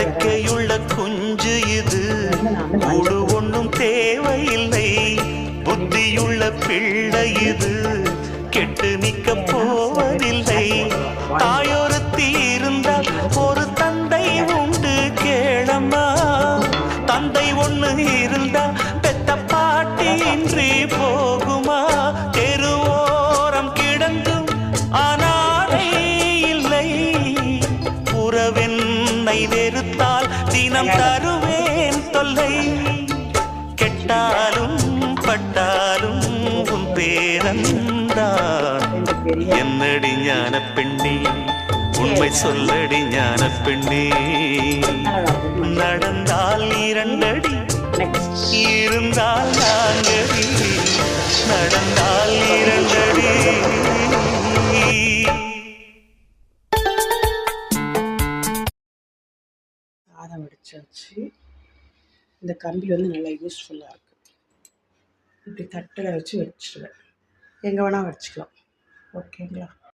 இறக்கையுள்ள குஞ்சு இது, கூடு ஒன்றும் தேவையில்லை. புத்தியுள்ள பிள்ளை இது, கெட்டு நிக்க போவதில்லை. தாயொருத்தி இருந்தால் ஒரு தந்தை உண்டு கேளம்மா. தந்தை ஒண்ணு இருந்தா பெத்த பாட்டி இன்றி போகுமா? தெருவோரம் கிடந்தும் அனாதை இல்லை. உறவென்னை வெறுத்தால் தினம் தருவேன் தொல்லை. கெட்டாலும் பட்டாலும் உன் பேரந்தான். என்னடி ஞான பெண்ணே, உண்மை சொல்லடி ஞான பெண்ணே. நடந்தால் 2 அடி, இருந்தால் 4 அடி. நடந்தால் 2 அடி. சாதம் வடிச்சாச்சு. இந்த கம்பி நல்லா யூஸ்ஃபுல்லாக இருக்குது. இப்படி தட்டில் வச்சு வச்சுடுவேன். எங்கே வேணால் வச்சுக்கலாம். ஓகேங்களா?